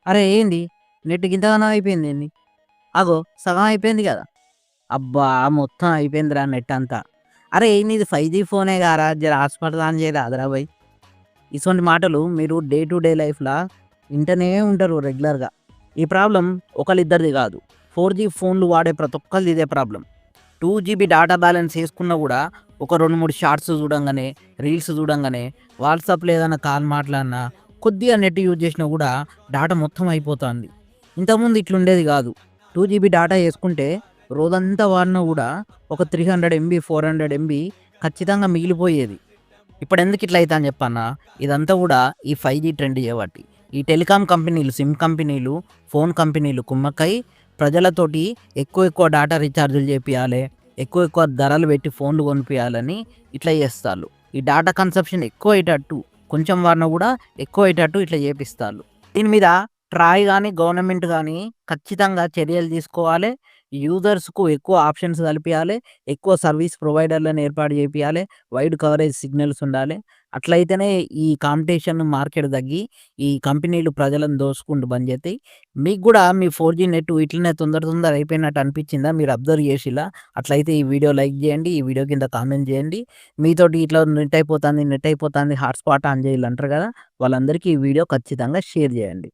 అరే ఏంది నెట్ గింతగానం అయిపోయిందేంది? అగో సగం అయిపోయింది గదా! అబ్బా! మొత్తం అయిపోయిందిరా నెట్ అంతా. అరే నీది 5జీ ఫోనే గారా జర హాట్‌స్పాట్ ఆన్ చేయరాదురా బయ్. ఇసొంటి మాటలు మీరు డే టు డే లైఫ్‌ల వింటనే ఉంటారు రెగ్యులర్‌గా. ఈ ప్రాబ్లమ్ ఒకళ్ళిద్దరిది గాదు. 4జీ ఫోన్‌లు వాడే ప్రతి ఒక్కళ్ళది ఇదే ప్రాబ్లమ్. 2 జీబీ డాటా బ్యాలెన్స్ యేసుకున్నా గూడా ఒక 2, 3 షార్ట్స్ చూడంగానే, రీల్స్ చూడంగానే, వాట్సాప్‌లో ఏదైనా కాల్ మాట్లాడినా, కొద్దిగా నెట్ యూజ్ చేసినా గూడా డాటా మొత్తం అయిపోతాంది. ఇంతకుముందు ఇట్లుండేది గాదు. 2 జీబీ డాటా యేసుకుంటే రోజంతా వాడినా గూడా ఒక 300 ఎంబీ, 400 ఎంబీ ఖచ్చితంగా మిగిలిపోయేది. ఇప్పుడెందుకు ఇట్లా అయితాంది చెప్పన్నా? ఇదంతా గూడా ఈ 5జీ ట్రెండ్ చేయబట్టి. ఈ టెలికాం కంపెనీలు, సిమ్ కంపెనీలు, ఫోన్ కంపెనీలు కుమ్మక్కై ప్రజలతోటి ఎక్కువ ఎక్కువ డాటా రీచార్జ్‌లు చేపియాలే, ఎక్కువ ఎక్కువ ధరలు పెట్టి ఫోన్‌లు కొనిపియాలని ఇట్లా చేస్తాళ్ళు. ఈ డాటా కన్సంప్షన్ ఎక్కువయ్యేటట్టు, కొంచెం వాడినా గూడా ఎక్కువయ్యేటట్టు ఇట్లా చేపిస్తాళ్ళు. దీని మీద ట్రాయ్ గాని, గవర్నమెంట్ గాని ఖచ్చితంగా చర్యలు తీసుకోవాలే. యూజర్స్‌కు ఎక్కువ ఆప్షన్స్ కల్పియాలే. ఎక్కువ సర్వీస్ ప్రొవైడర్‌లను ఏర్పాటు చేపియాలే. వైడ్ కవరేజ్ సిగ్నల్స్ ఉండాలే. అట్లయితేనే ఈ కాంపిటీషన్ మార్కెట్ తగ్గి, ఈ కంపెనీలు ప్రజలను దోసుకుంటూ బంద్ జేత్తయి. మీకు గూడా మీ 4జీ నెట్ ఇట్లనే తొందర తొందర అయిపోయినట్టు అనిపించిందా? మీరు అబ్జర్వ్ చేసిల్లా? అట్లయితే ఈ వీడియో లైక్ చేయండి. ఈ వీడియో కింద కామెంట్ చేయండి. మీతోటి ఇట్లా నెట్ అయిపోతాంది, నెట్ అయిపోతాంది హాట్‌స్పాట్ ఆన్ చేయాలంటారు కదా! వాళ్ళందరికీ ఈ వీడియో ఖచ్చితంగా షేర్ చేయండి.